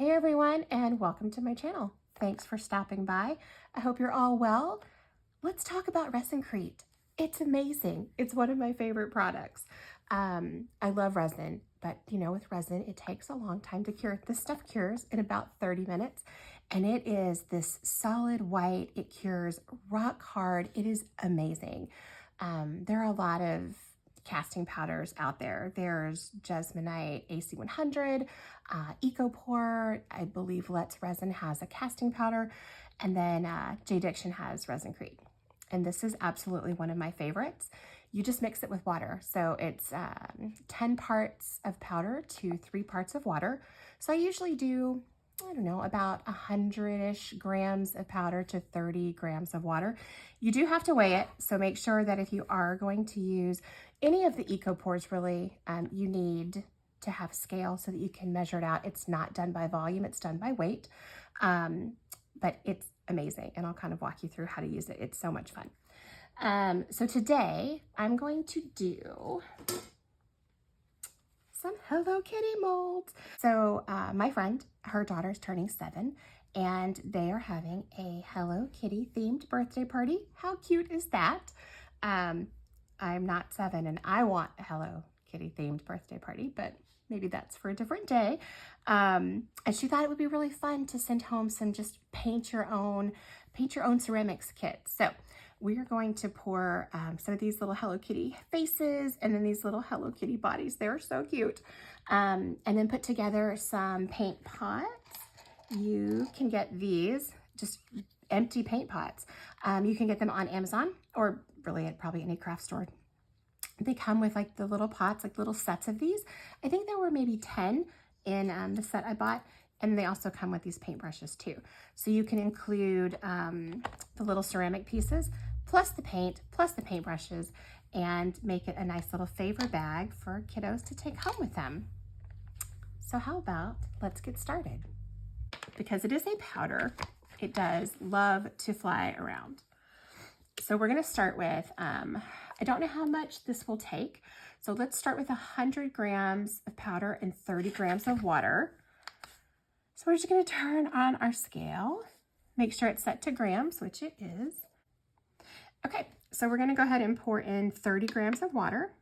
Hey everyone, and welcome to my channel. Thanks for stopping by. I hope you're all well. Let's talk about Resincrete. It's amazing. It's one of my favorite products. I love resin, but with resin, it takes a long time to cure. This stuff cures in about 30 minutes, and it is this solid white. It cures rock hard. It is amazing. There are a lot of casting powders out there. There's Jasmonite AC100, EcoPore, I believe Let's Resin has a casting powder, and then J Diction has Resincrete. And this is absolutely one of my favorites. You just mix it with water. So it's 10 parts of powder to 3 parts of water. So I usually do, I don't know, about 100-ish grams of powder to 30 grams of water. You do have to weigh it, so make sure that if you are going to use any of the EcoPores, really, you need to have a scale so that you can measure it out. It's not done by volume, it's done by weight, but it's amazing, and I'll kind of walk you through how to use it. It's so much fun. So today I'm going to do some Hello Kitty molds. So my friend, her daughter's turning 7, and they are having a Hello Kitty themed birthday party. How cute is that? I'm not 7 and I want a Hello Kitty themed birthday party, but maybe that's for a different day. And she thought it would be really fun to send home some just paint your own ceramics kits. So we are going to pour some of these little Hello Kitty faces and then these little Hello Kitty bodies. They're so cute. And then put together some paint pots. You can get these, just empty paint pots. You can get them on Amazon or really at probably any craft store. They come with like the little pots, like little sets of these. I think there were maybe 10 in the set I bought. And they also come with these paintbrushes too. So you can include the little ceramic pieces, plus the paint, plus the paintbrushes, and make it a nice little favor bag for kiddos to take home with them. So how about, let's get started. Because it is a powder, it does love to fly around. So we're gonna start with, I don't know how much this will take. So let's start with 100 grams of powder and 30 grams of water. So we're just going to turn on our scale, make sure it's set to grams, which it is. Okay, so we're going to go ahead and pour in 30 grams of water.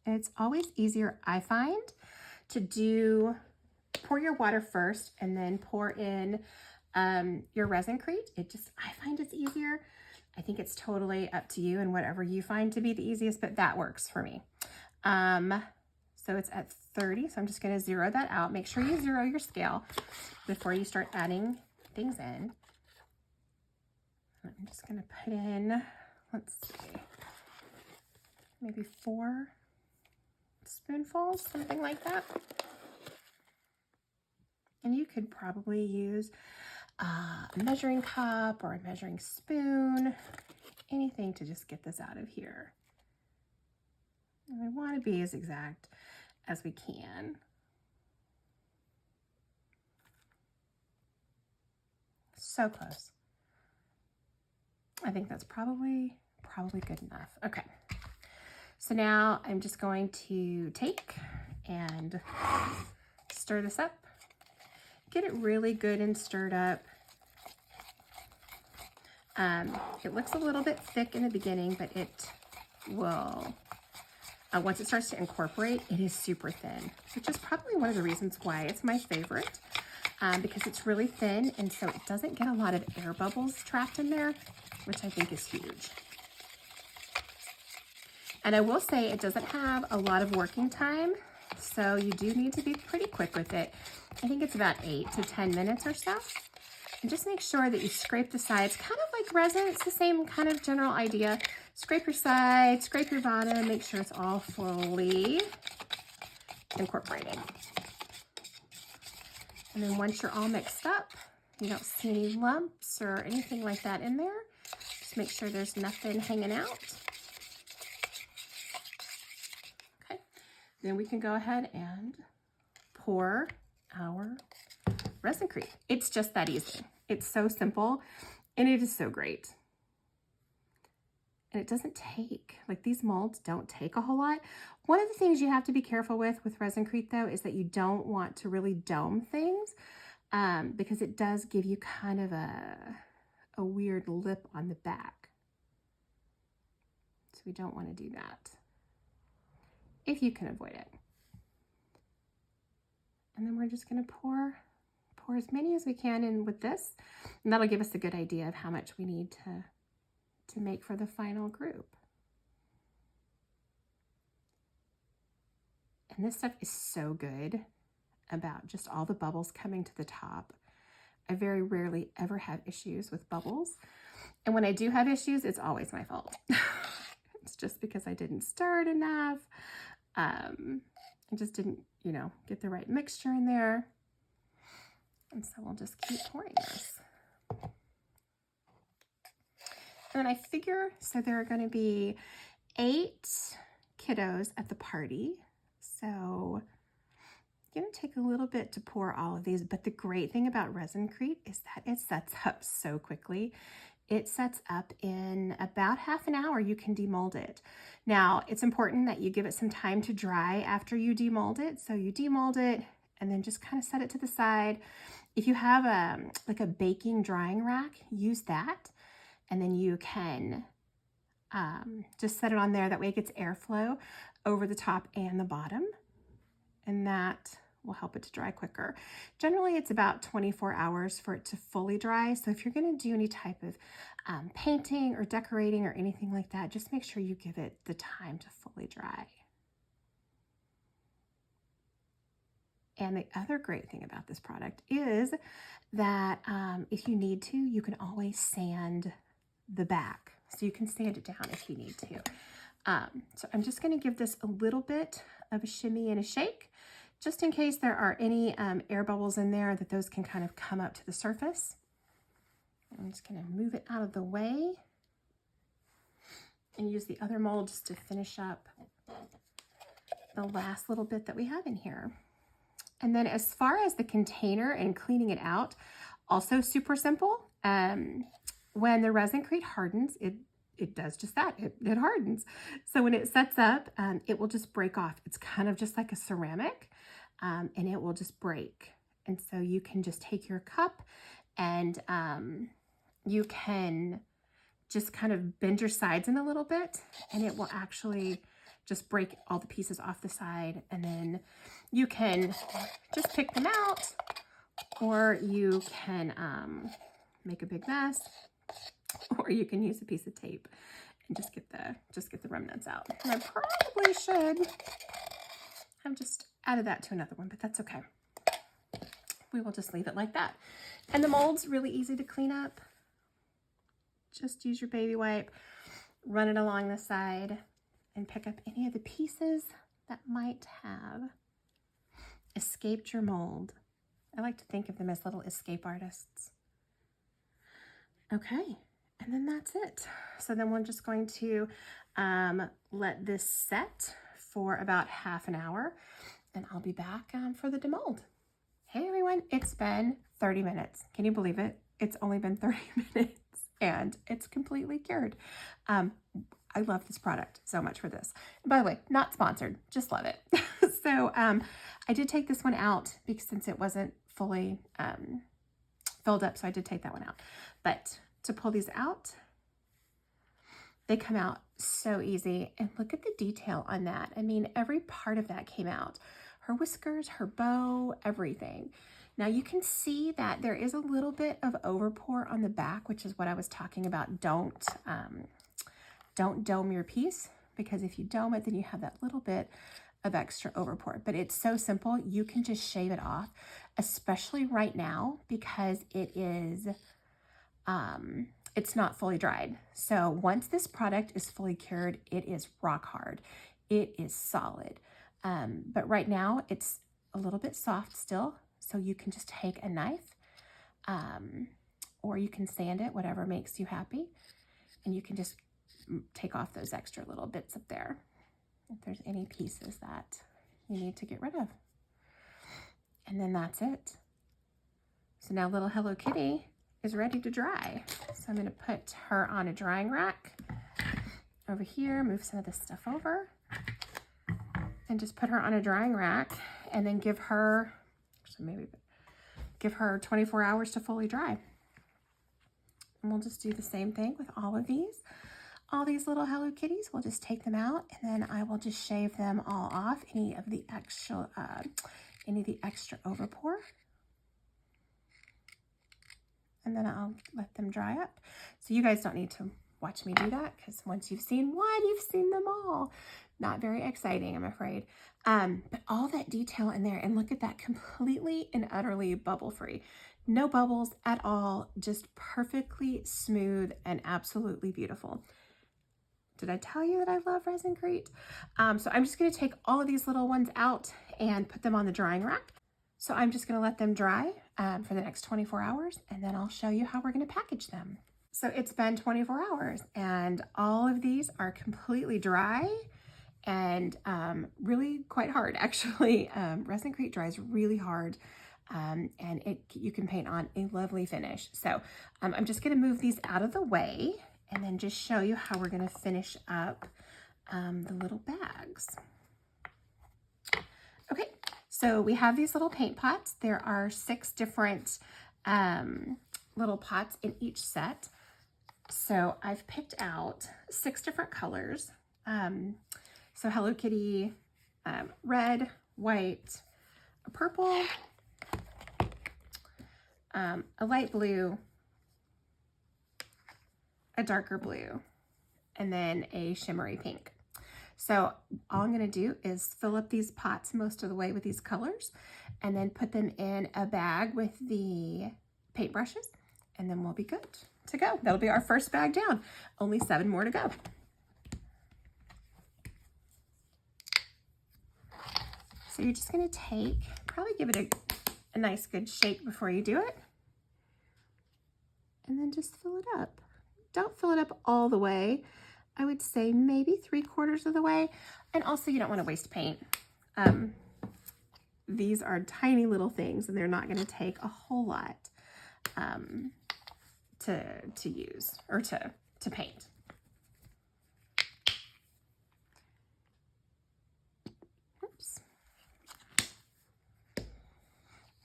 And it's always easier, I find, to pour your water first and then pour in your Resincrete. I find it's easier. I think it's totally up to you and whatever you find to be the easiest, but that works for me. So it's at 30, so I'm just going to zero that out. Make sure you zero your scale before you start adding things in. I'm just going to put in, let's see, maybe 4 spoonfuls, something like that. And you could probably use a measuring cup or a measuring spoon, anything to just get this out of here. And we want to be as exact as we can. So close. I think that's probably good enough. Okay. So now I'm just going to take and stir this up. Get it really good and stirred up. It looks a little bit thick in the beginning, but it will, once it starts to incorporate, it is super thin, which is probably one of the reasons why it's my favorite, because it's really thin, and so it doesn't get a lot of air bubbles trapped in there, which I think is huge. And I will say it doesn't have a lot of working time, so you do need to be pretty quick with it. I think it's about 8 to 10 minutes or so. And just make sure that you scrape the sides, kind of like resin. It's the same kind of general idea. Scrape your sides, scrape your bottom, make sure it's all fully incorporated. And then once you're all mixed up, you don't see any lumps or anything like that in there. Just make sure there's nothing hanging out. Okay, then we can go ahead and pour our Resincrete. It's just that easy. It's so simple and it is so great. And it doesn't take, like these molds don't take a whole lot. One of the things you have to be careful with Resincrete though is that you don't want to really dome things because it does give you kind of a weird lip on the back. So we don't want to do that if you can avoid it. And then we're just going to pour as many as we can in with this, and that'll give us a good idea of how much we need to make for the final group. And this stuff is so good about just all the bubbles coming to the top. I very rarely ever have issues with bubbles. And when I do have issues, it's always my fault. It's just because I didn't stir it enough. I just didn't, you know, get the right mixture in there. And so we'll just keep pouring this. And then I figure, so there are going to be 8 kiddos at the party. So I'm going to take a little bit to pour all of these. But the great thing about Resincrete is that it sets up so quickly. It sets up in about half an hour. You can demold it. Now, it's important that you give it some time to dry after you demold it. So you demold it and then just kind of set it to the side. If you have like a baking drying rack, use that. And then you can just set it on there. That way it gets airflow over the top and the bottom. And that will help it to dry quicker. Generally, it's about 24 hours for it to fully dry. So if you're going to do any type of painting or decorating or anything like that, just make sure you give it the time to fully dry. And the other great thing about this product is that if you need to, you can always sand the back. So you can sand it down if you need to. So I'm just going to give this a little bit of a shimmy and a shake, just in case there are any air bubbles in there, that those can kind of come up to the surface. I'm just going to move it out of the way and use the other mold just to finish up the last little bit that we have in here. And then as far as the container and cleaning it out, also super simple. When the Resincrete hardens, it does just that. It hardens. So when it sets up, it will just break off. It's kind of just like a ceramic, and it will just break. And so you can just take your cup and you can just kind of bend your sides in a little bit, and it will actually just break all the pieces off the side. And then you can just pick them out, or you can make a big mess, or you can use a piece of tape and just get the remnants out. And I probably should have just added that to another one, but that's okay. We will just leave it like that. And the mold's really easy to clean up. Just use your baby wipe, run it along the side, and pick up any of the pieces that might have escaped your mold. I like to think of them as little escape artists. Okay, and then that's it. So then we're just going to let this set for about half an hour, and I'll be back for the demold. Hey everyone, it's been 30 minutes. Can you believe it? It's only been 30 minutes and it's completely cured. I love this product so much for this. And by the way, not sponsored, just love it. So I did take this one out because since it wasn't fully filled up, so I did take that one out. But to pull these out, they come out so easy. And look at the detail on that. I mean, every part of that came out. Her whiskers, her bow, everything. Now you can see that there is a little bit of overpour on the back, which is what I was talking about. Don't dome your piece, because if you dome it, then you have that little bit of extra overpour. But it's so simple. You can just shave it off, especially right now, because it is, it's not fully dried. So once this product is fully cured, it is rock hard. It is solid. But right now it's a little bit soft still. So you can just take a knife, or you can sand it, whatever makes you happy. And you can just take off those extra little bits up there, if there's any pieces that you need to get rid of. And then that's it. So now little Hello Kitty is ready to dry. So I'm going to put her on a drying rack over here, move some of this stuff over, and just put her on a drying rack, and then give her 24 hours to fully dry. And we'll just do the same thing with all of these. All these little Hello Kitties, we'll just take them out, and then I will just shave them all off, any of the extra overpour. And then I'll let them dry up. So you guys don't need to watch me do that, because once you've seen one, you've seen them all. Not very exciting, I'm afraid. But all that detail in there, and look at that, completely and utterly bubble-free. No bubbles at all, just perfectly smooth and absolutely beautiful. Did I tell you that I love Resincrete? So I'm just gonna take all of these little ones out and put them on the drying rack. So I'm just gonna let them dry for the next 24 hours, and then I'll show you how we're gonna package them. So it's been 24 hours, and all of these are completely dry and really quite hard, actually. Resincrete dries really hard, and you can paint on a lovely finish. So I'm just gonna move these out of the way and then just show you how we're gonna finish up the little bags. Okay, so we have these little paint pots. There are 6 different little pots in each set. So I've picked out 6 different colors. So Hello Kitty, red, white, a purple, a light blue, a darker blue, and then a shimmery pink. So all I'm gonna do is fill up these pots most of the way with these colors, and then put them in a bag with the paintbrushes, and then we'll be good to go. That'll be our first bag down. Only 7 more to go. So you're just gonna probably give it a nice good shake before you do it, and then just fill it up. Don't fill it up all the way. I would say maybe 3/4 of the way. And also, you don't want to waste paint. These are tiny little things, and they're not going to take a whole lot to use or to paint. Oops.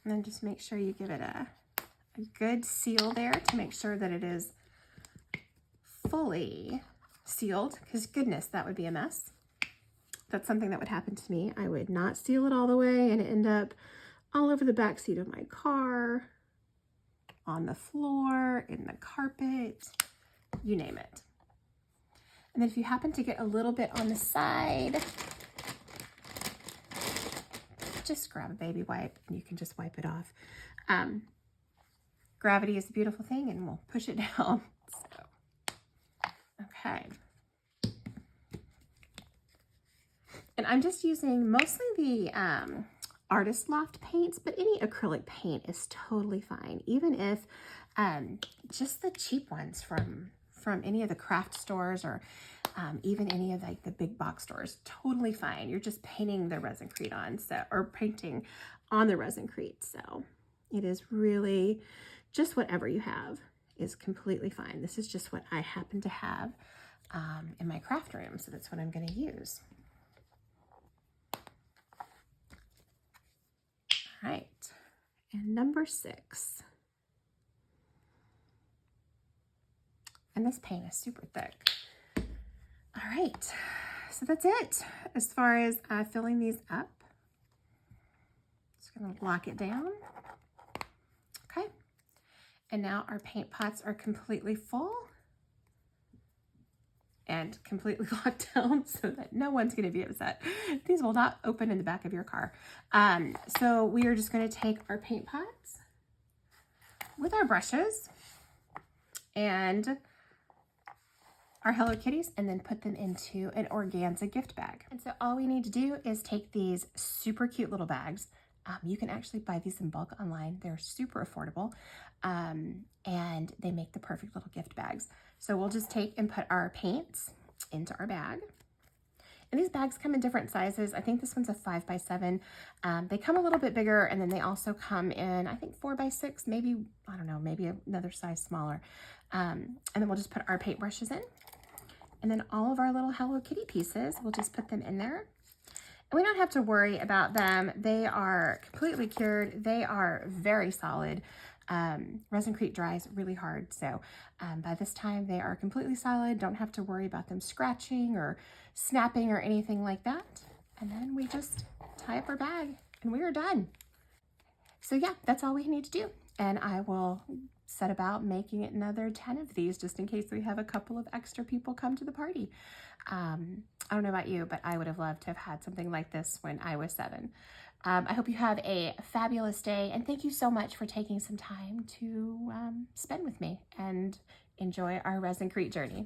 And then just make sure you give it a good seal there to make sure that it is fully sealed, because goodness, that would be a mess. That's something that would happen to me. I would not seal it all the way and end up all over the back seat of my car, on the floor, in the carpet, you name it. And then if you happen to get a little bit on the side, just grab a baby wipe and you can just wipe it off. Gravity is a beautiful thing, and we'll push it down. So, okay. And I'm just using mostly the Artist Loft paints, but any acrylic paint is totally fine. Even if just the cheap ones from any of the craft stores, or even any of like the big box stores, totally fine. You're just painting the Resincrete on, or painting on the Resincrete. So it is really just whatever you have is completely fine. This is just what I happen to have in my craft room, so that's what I'm going to use. All right, and number 6. And this paint is super thick. All right, so that's it as far as filling these up. Just gonna lock it down. Okay, and now our paint pots are completely full and completely locked down so that no one's going to be upset. These will not open in the back of your car. So we are just going to take our paint pots with our brushes and our Hello Kitties, and then put them into an organza gift bag. And so all we need to do is take these super cute little bags. You can actually buy these in bulk online. They're super affordable, and they make the perfect little gift bags. So we'll just take and put our paints into our bag. And these bags come in different sizes. I think this one's a 5x7. They come a little bit bigger, and then they also come in, I think 4x6, maybe, I don't know, maybe another size smaller. And then we'll just put our paintbrushes in. And then all of our little Hello Kitty pieces, we'll just put them in there. And we don't have to worry about them. They are completely cured. They are very solid. Resincrete dries really hard, so by this time they are completely solid. Don't have to worry about them scratching or snapping or anything like that. And then we just tie up our bag and we are done. So yeah, that's all we need to do. And I will set about making another 10 of these just in case we have a couple of extra people come to the party. I don't know about you, but I would have loved to have had something like this when I was 7. I hope you have a fabulous day, and thank you so much for taking some time to spend with me and enjoy our Resincrete journey.